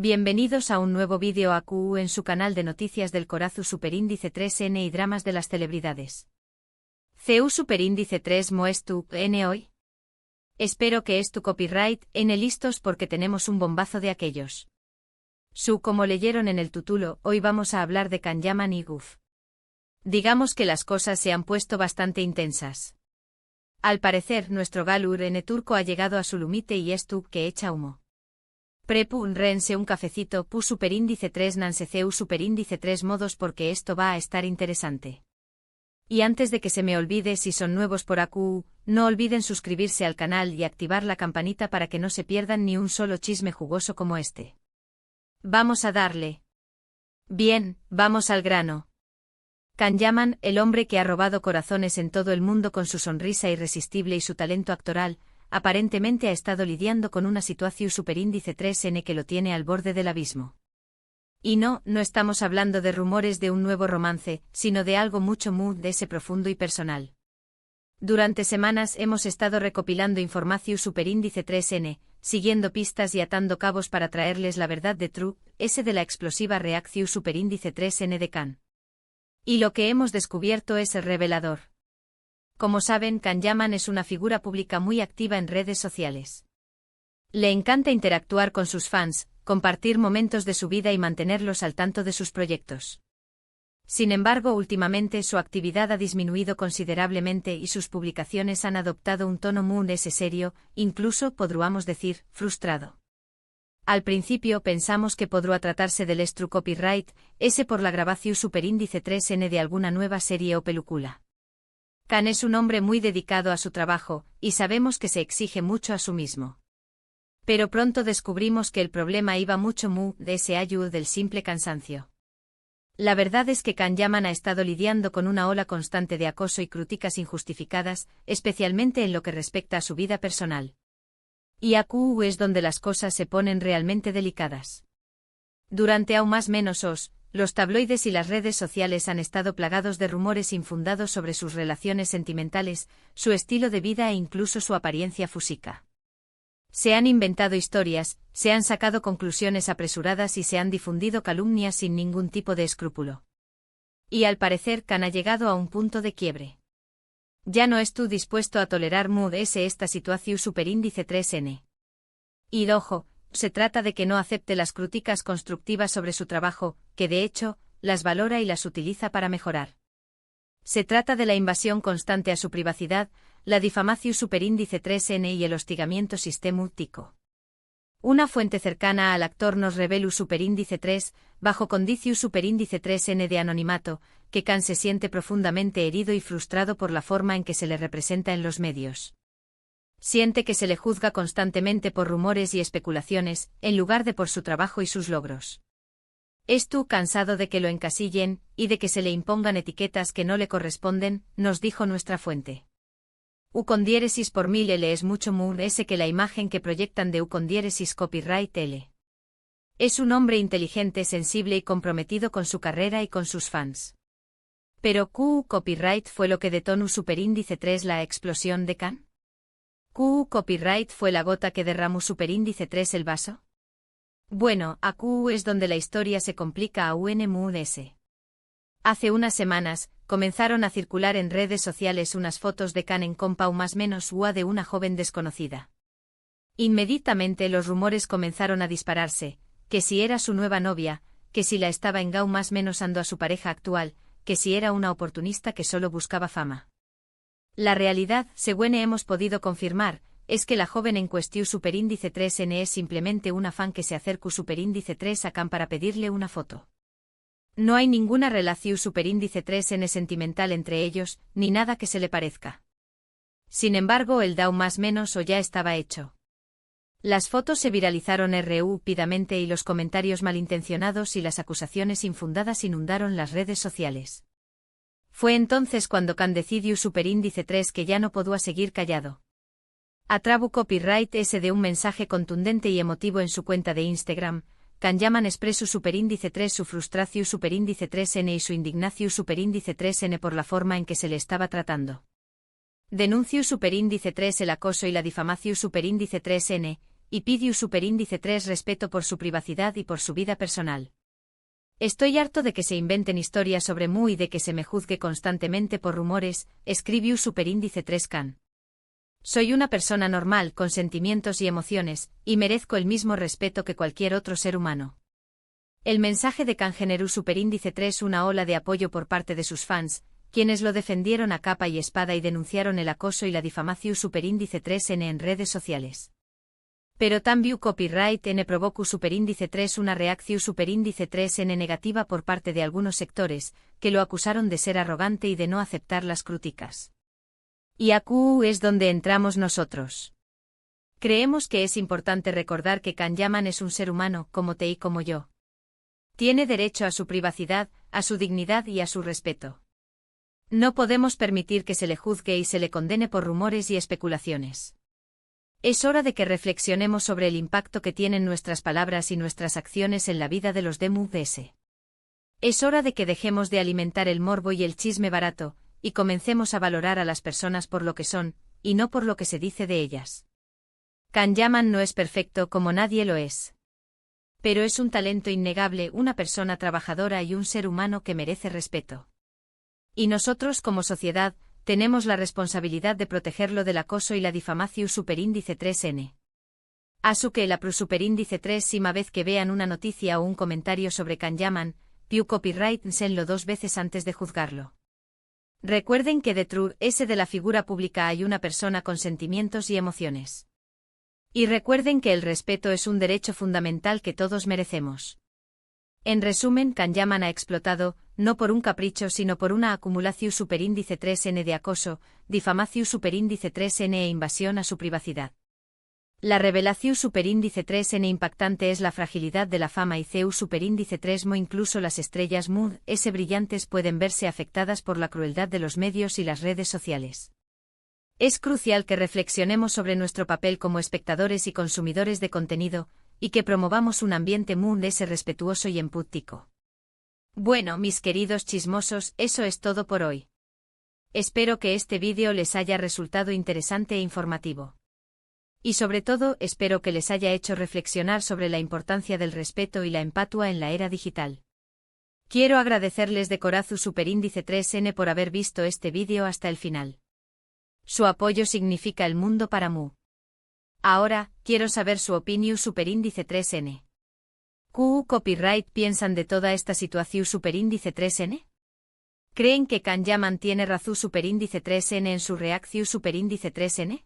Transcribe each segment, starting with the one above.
Bienvenidos a un nuevo vídeo AQU en su canal de noticias del Corazu Superíndice 3N y dramas de las celebridades. CU Superíndice 3 Moestu N hoy. Espero que es tu copyright, N listos porque tenemos un bombazo de aquellos. Como leyeron en el título, hoy vamos a hablar de Can Yaman y Guf. Digamos que las cosas se han puesto bastante intensas. Al parecer, nuestro Galur N turco ha llegado a su límite y estu que echa humo. Prepun rense un cafecito pu superíndice 3 nanseceu superíndice 3 modos porque esto va a estar interesante. Y antes de que se me olvide, si son nuevos por AQU, no olviden suscribirse al canal y activar la campanita para que no se pierdan ni un solo chisme jugoso como este. Vamos a darle. Bien, vamos al grano. Can Yaman, el hombre que ha robado corazones en todo el mundo con su sonrisa irresistible y su talento actoral, aparentemente ha estado lidiando con una situación superíndice 3N que lo tiene al borde del abismo. Y no estamos hablando de rumores de un nuevo romance, sino de algo mucho de ese profundo y personal. Durante semanas hemos estado recopilando información superíndice 3N, siguiendo pistas y atando cabos para traerles la verdad de True, ese de la explosiva reacción superíndice 3N de Can. Y lo que hemos descubierto es el revelador. Como saben, Can Yaman es una figura pública muy activa en redes sociales. Le encanta interactuar con sus fans, compartir momentos de su vida y mantenerlos al tanto de sus proyectos. Sin embargo, últimamente su actividad ha disminuido considerablemente y sus publicaciones han adoptado un tono muy serio, incluso podríamos decir, frustrado. Al principio pensamos que podría tratarse del estru copyright, ese por la grabación superíndice 3N de alguna nueva serie o película. Can es un hombre muy dedicado a su trabajo, y sabemos que se exige mucho a sí mismo. Pero pronto descubrimos que el problema iba mucho de ese ayudo del simple cansancio. La verdad es que Can Yaman ha estado lidiando con una ola constante de acoso y críticas injustificadas, especialmente en lo que respecta a su vida personal. Y AQU es donde las cosas se ponen realmente delicadas. Durante aún más menos los tabloides y las redes sociales han estado plagados de rumores infundados sobre sus relaciones sentimentales, su estilo de vida e incluso su apariencia física. Se han inventado historias, se han sacado conclusiones apresuradas y se han difundido calumnias sin ningún tipo de escrúpulo. Y al parecer Can ha llegado a un punto de quiebre. Ya no estoy dispuesto a tolerar esta situación superíndice 3N. Y ojo, se trata de que no acepte las críticas constructivas sobre su trabajo, que de hecho, las valora y las utiliza para mejorar. Se trata de la invasión constante a su privacidad, la difamación superíndice 3N y el hostigamiento sistemático. Una fuente cercana al actor nos revela superíndice 3, bajo condicio superíndice 3N de anonimato, que Can se siente profundamente herido y frustrado por la forma en que se le representa en los medios. Siente que se le juzga constantemente por rumores y especulaciones, en lugar de por su trabajo y sus logros. Estoy cansado de que lo encasillen, y de que se le impongan etiquetas que no le corresponden, nos dijo nuestra fuente. U con diéresis por 1000 L es mucho ese que la imagen que proyectan de U con diéresis copyright L. Es un hombre inteligente, sensible y comprometido con su carrera y con sus fans. Pero Q copyright fue lo que detonó superíndice 3 la explosión de Can. ¿Q copyright fue la gota que derramó superíndice 3 el vaso? Bueno, AQU es donde la historia se complica a UNMUS. Hace unas semanas, comenzaron a circular en redes sociales unas fotos de Can en compa o más menos UA de una joven desconocida. Inmediatamente los rumores comenzaron a dispararse, que si era su nueva novia, que si la estaba en gau más menos ando a su pareja actual, que si era una oportunista que solo buscaba fama. La realidad, según hemos podido confirmar, es que la joven en cuestión superíndice 3N es simplemente una fan que se acerca superíndice 3 a Can para pedirle una foto. No hay ninguna relación superíndice 3N sentimental entre ellos, ni nada que se le parezca. Sin embargo, el DAO más menos o ya estaba hecho. Las fotos se viralizaron rápidamente y los comentarios malintencionados y las acusaciones infundadas inundaron las redes sociales. Fue entonces cuando Can decidió superíndice 3 que ya no podía seguir callado. Atrabu copyright ese de un mensaje contundente y emotivo en su cuenta de Instagram, Can Yaman expresó superíndice 3 su frustración superíndice 3N y su indignación superíndice 3N por la forma en que se le estaba tratando. Denuncio superíndice 3 el acoso y la difamación superíndice 3N, y pide superíndice 3 respeto por su privacidad y por su vida personal. Estoy harto de que se inventen historias sobre Mu y de que se me juzgue constantemente por rumores, escribe superíndice 3 Can. Soy una persona normal con sentimientos y emociones, y merezco el mismo respeto que cualquier otro ser humano. El mensaje de Can generó superíndice 3 una ola de apoyo por parte de sus fans, quienes lo defendieron a capa y espada y denunciaron el acoso y la difamación superíndice 3N en redes sociales. Pero también copyright N provocó superíndice 3 una reacción superíndice 3N negativa por parte de algunos sectores, que lo acusaron de ser arrogante y de no aceptar las críticas. Y aquí es donde entramos nosotros. Creemos que es importante recordar que Can Yaman es un ser humano, como te y como yo. Tiene derecho a su privacidad, a su dignidad y a su respeto. No podemos permitir que se le juzgue y se le condene por rumores y especulaciones. Es hora de que reflexionemos sobre el impacto que tienen nuestras palabras y nuestras acciones en la vida de los DMUDS. Es hora de que dejemos de alimentar el morbo y el chisme barato, y comencemos a valorar a las personas por lo que son, y no por lo que se dice de ellas. Can Yaman no es perfecto como nadie lo es. Pero es un talento innegable, una persona trabajadora y un ser humano que merece respeto. Y nosotros como sociedad, tenemos la responsabilidad de protegerlo del acoso y la difamación superíndice 3N. Asu que la superíndice 3 sima vez que vean una noticia o un comentario sobre Can Yaman, piu copyright senlo 2 veces antes de juzgarlo. Recuerden que detrás de la figura pública hay una persona con sentimientos y emociones. Y recuerden que el respeto es un derecho fundamental que todos merecemos. En resumen, Can Yaman ha explotado, no por un capricho sino por una acumulación superíndice 3N de acoso, difamación superíndice 3N e invasión a su privacidad. La revelación superíndice 3N impactante es la fragilidad de la fama y CU superíndice 3 Mo incluso las estrellas MUD S brillantes pueden verse afectadas por la crueldad de los medios y las redes sociales. Es crucial que reflexionemos sobre nuestro papel como espectadores y consumidores de contenido, y que promovamos un ambiente MUD S respetuoso y empático. Bueno, mis queridos chismosos, eso es todo por hoy. Espero que este vídeo les haya resultado interesante e informativo. Y sobre todo, espero que les haya hecho reflexionar sobre la importancia del respeto y la empatía en la era digital. Quiero agradecerles de corazón superíndice 3N por haber visto este vídeo hasta el final. Su apoyo significa el mundo para Mu. Ahora, quiero saber su opinión superíndice 3N. ¿Qué copyright piensan de toda esta situación superíndice 3N? ¿Creen que Can Yaman tiene razón superíndice 3N en su reacción superíndice 3N?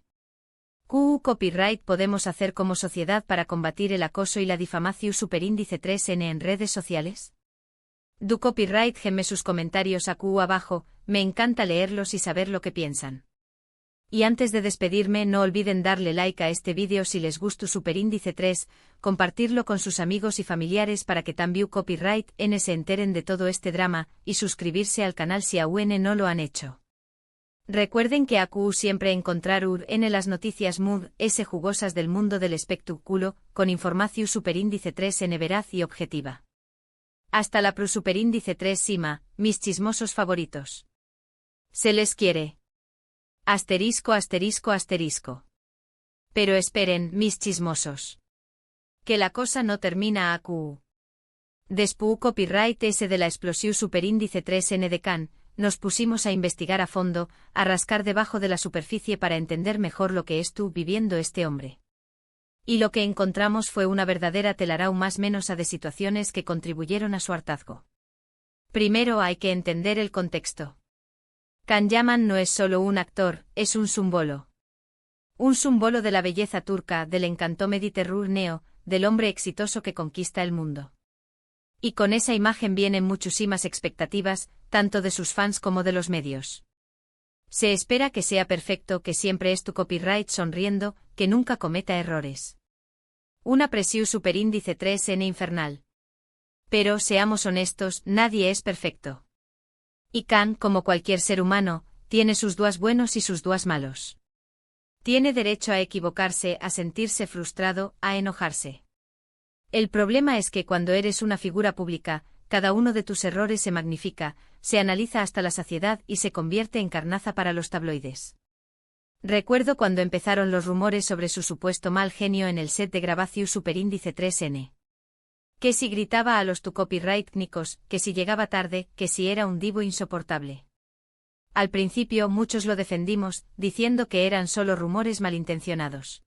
¿Qué copyright podemos hacer como sociedad para combatir el acoso y la difamación superíndice 3N en redes sociales? Du copyright geme sus comentarios aquí abajo, me encanta leerlos y saber lo que piensan. Y antes de despedirme no olviden darle like a este vídeo si les gustó superíndice 3, compartirlo con sus amigos y familiares para que también copyright N se enteren de todo este drama, y suscribirse al canal si aún no lo han hecho. Recuerden que aquí siempre encontrar en las noticias MUD S jugosas del mundo del espectáculo, con información superíndice 3N veraz y objetiva. Hasta la superíndice 3 Sima, mis chismosos favoritos. Se les quiere. Asterisco asterisco asterisco. Pero esperen, mis chismosos. Que la cosa no termina aquí. Después copyright S de la explosión superíndice 3N de Can, nos pusimos a investigar a fondo, a rascar debajo de la superficie para entender mejor lo que estuvo viviendo este hombre. Y lo que encontramos fue una verdadera telaraña más menos de situaciones que contribuyeron a su hartazgo. Primero hay que entender el contexto. Can Yaman no es solo un actor, es un símbolo. Un símbolo de la belleza turca, del encanto mediterráneo, del hombre exitoso que conquista el mundo. Y con esa imagen vienen muchísimas expectativas, tanto de sus fans como de los medios. Se espera que sea perfecto, que siempre es tu copyright sonriendo, que nunca cometa errores. Una presión superíndice 3N infernal. Pero, seamos honestos, nadie es perfecto. Y Can, como cualquier ser humano, tiene sus días buenos y sus días malos. Tiene derecho a equivocarse, a sentirse frustrado, a enojarse. El problema es que cuando eres una figura pública, cada uno de tus errores se magnifica, se analiza hasta la saciedad y se convierte en carnaza para los tabloides. Recuerdo cuando empezaron los rumores sobre su supuesto mal genio en el set de Grabacius Superíndice 3N. Que si gritaba a los tu copyrightnicos, que si llegaba tarde, que si era un divo insoportable. Al principio muchos lo defendimos, diciendo que eran solo rumores malintencionados.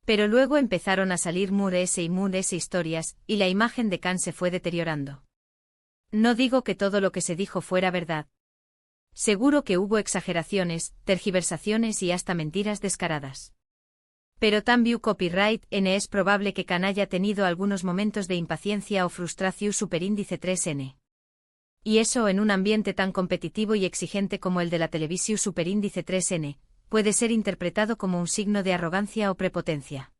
Pero luego empezaron a salir mures y mures historias, y la imagen de Khan se fue deteriorando. No digo que todo lo que se dijo fuera verdad. Seguro que hubo exageraciones, tergiversaciones y hasta mentiras descaradas. Pero también copyright N es probable que Khan haya tenido algunos momentos de impaciencia o frustración superíndice 3N. Y eso en un ambiente tan competitivo y exigente como el de la televisión superíndice 3N, puede ser interpretado como un signo de arrogancia o prepotencia.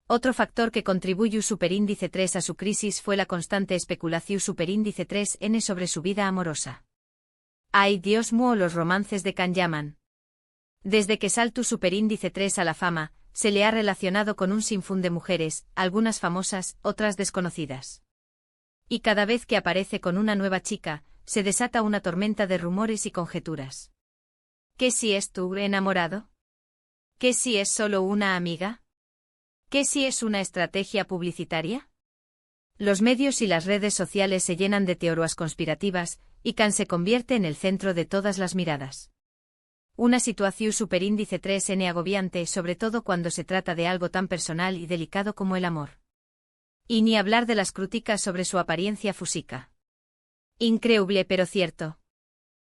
Otro factor que contribuyó superíndice 3 a su crisis fue la constante especulación superíndice 3N sobre su vida amorosa. ¡Ay Dios mío, los romances de Khan Yaman! Desde que saltó superíndice 3 a la fama, se le ha relacionado con un sinfín de mujeres, algunas famosas, otras desconocidas. Y cada vez que aparece con una nueva chica, se desata una tormenta de rumores y conjeturas. ¿Qué si es tu enamorado? ¿Qué si es solo una amiga? ¿Qué si es una estrategia publicitaria? Los medios y las redes sociales se llenan de teorías conspirativas, y Khan se convierte en el centro de todas las miradas. Una situación superíndice 3N agobiante, sobre todo cuando se trata de algo tan personal y delicado como el amor. Y ni hablar de las críticas sobre su apariencia física. Increíble pero cierto.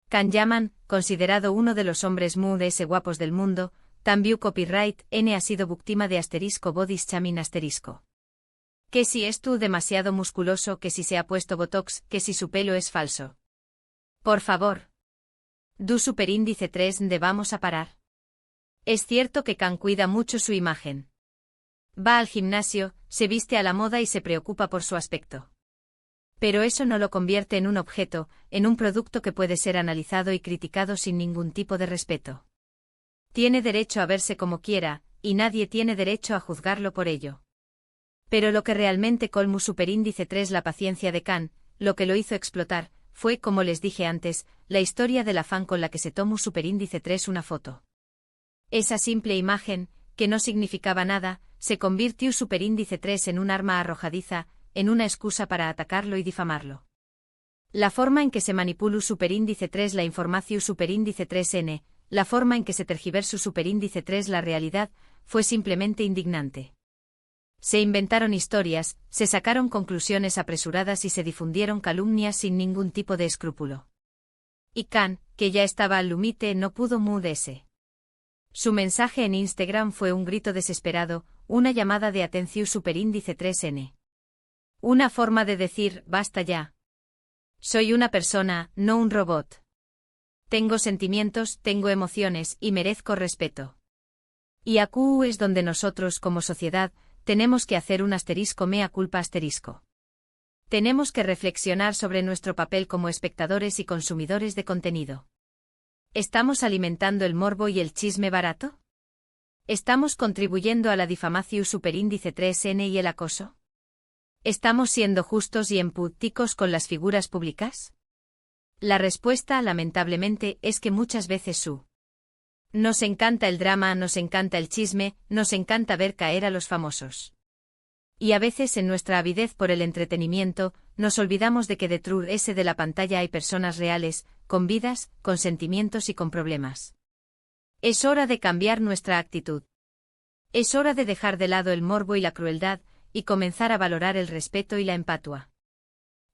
Khan Yaman, considerado uno de los hombres más guapos del mundo, también copyright N ha sido víctima de body shaming *. Que si es tú demasiado musculoso, que si se ha puesto botox, que si su pelo es falso. Por favor. Du superíndice 3 de vamos a parar. Es cierto que Khan cuida mucho su imagen. Va al gimnasio, se viste a la moda y se preocupa por su aspecto. Pero eso no lo convierte en un objeto, en un producto que puede ser analizado y criticado sin ningún tipo de respeto. Tiene derecho a verse como quiera, y nadie tiene derecho a juzgarlo por ello. Pero lo que realmente colmó superíndice 3 la paciencia de Khan, lo que lo hizo explotar, fue, como les dije antes, la historia de la fan con la que se tomó superíndice 3 una foto. Esa simple imagen, que no significaba nada, se convirtió superíndice 3 en un arma arrojadiza, en una excusa para atacarlo y difamarlo. La forma en que se manipuló superíndice 3 la información superíndice 3N, la forma en que se tergiversó superíndice 3 la realidad, fue simplemente indignante. Se inventaron historias, se sacaron conclusiones apresuradas y se difundieron calumnias sin ningún tipo de escrúpulo. Y Khan, que ya estaba al límite, no pudo mudarse. Su mensaje en Instagram fue un grito desesperado, una llamada de atención superíndice 3N. Una forma de decir, basta ya. Soy una persona, no un robot. Tengo sentimientos, tengo emociones y merezco respeto. Y aquí es donde nosotros como sociedad, tenemos que hacer un mea culpa. Tenemos que reflexionar sobre nuestro papel como espectadores y consumidores de contenido. ¿Estamos alimentando el morbo y el chisme barato? ¿Estamos contribuyendo a la difamación superíndice 3N y el acoso? ¿Estamos siendo justos y empáticos con las figuras públicas? La respuesta, lamentablemente, es que muchas veces nos encanta el drama, nos encanta el chisme, nos encanta ver caer a los famosos. Y a veces en nuestra avidez por el entretenimiento, nos olvidamos de que detrás de la pantalla hay personas reales, con vidas, con sentimientos y con problemas. Es hora de cambiar nuestra actitud. Es hora de dejar de lado el morbo y la crueldad, y comenzar a valorar el respeto y la empatía.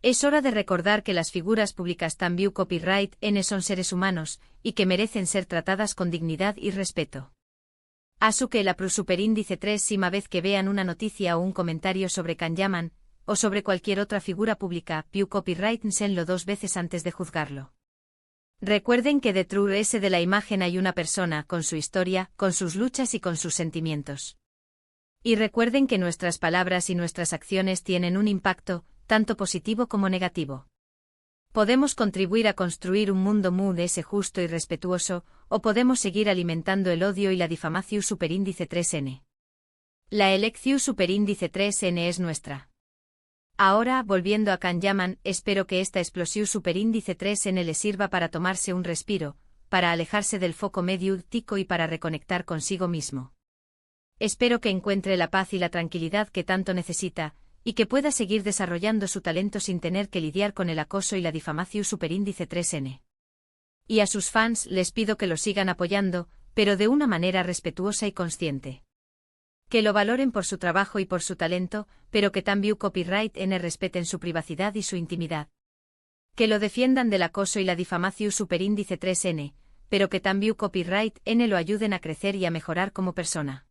Es hora de recordar que las figuras públicas también copyright N son seres humanos, y que merecen ser tratadas con dignidad y respeto. Asu que la superíndice 3 sima vez que vean una noticia o un comentario sobre Khan Yaman, o sobre cualquier otra figura pública, piu copyright senlo 2 veces antes de juzgarlo. Recuerden que detrás de la imagen hay una persona, con su historia, con sus luchas y con sus sentimientos. Y recuerden que nuestras palabras y nuestras acciones tienen un impacto, tanto positivo como negativo. Podemos contribuir a construir un mundo justo y respetuoso, o podemos seguir alimentando el odio y la difamación superíndice 3N. La elección superíndice 3N es nuestra. Ahora, volviendo a Khan Yaman, espero que esta explosión superíndice 3N le sirva para tomarse un respiro, para alejarse del foco mediútico y para reconectar consigo mismo. Espero que encuentre la paz y la tranquilidad que tanto necesita, y que pueda seguir desarrollando su talento sin tener que lidiar con el acoso y la difamación superíndice 3N. Y a sus fans les pido que lo sigan apoyando, pero de una manera respetuosa y consciente. Que lo valoren por su trabajo y por su talento, pero que también copyright N respeten su privacidad y su intimidad. Que lo defiendan del acoso y la difamación superíndice 3N, pero que también copyright N lo ayuden a crecer y a mejorar como persona.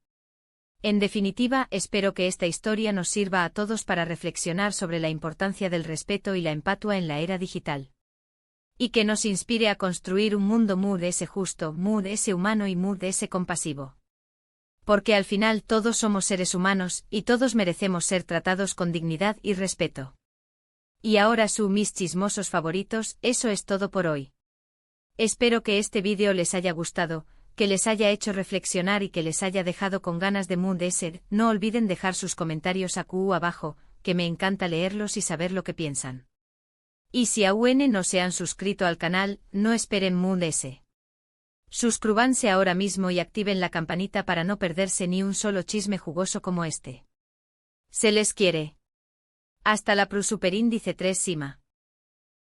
En definitiva, espero que esta historia nos sirva a todos para reflexionar sobre la importancia del respeto y la empatia en la era digital. Y que nos inspire a construir un mundo Mood-S justo, Mood-S humano y Mood-S compasivo. Porque al final todos somos seres humanos y todos merecemos ser tratados con dignidad y respeto. Y ahora mis chismosos favoritos, eso es todo por hoy. Espero que este vídeo les haya gustado, que les haya hecho reflexionar y que les haya dejado con ganas de Mood-S. No olviden dejar sus comentarios abajo, que me encanta leerlos y saber lo que piensan. Y si aún no se han suscrito al canal, no esperen Mood-S. Suscríbanse ahora mismo y activen la campanita para no perderse ni un solo chisme jugoso como este. Se les quiere. Hasta la Pro Superíndice 3 Sima.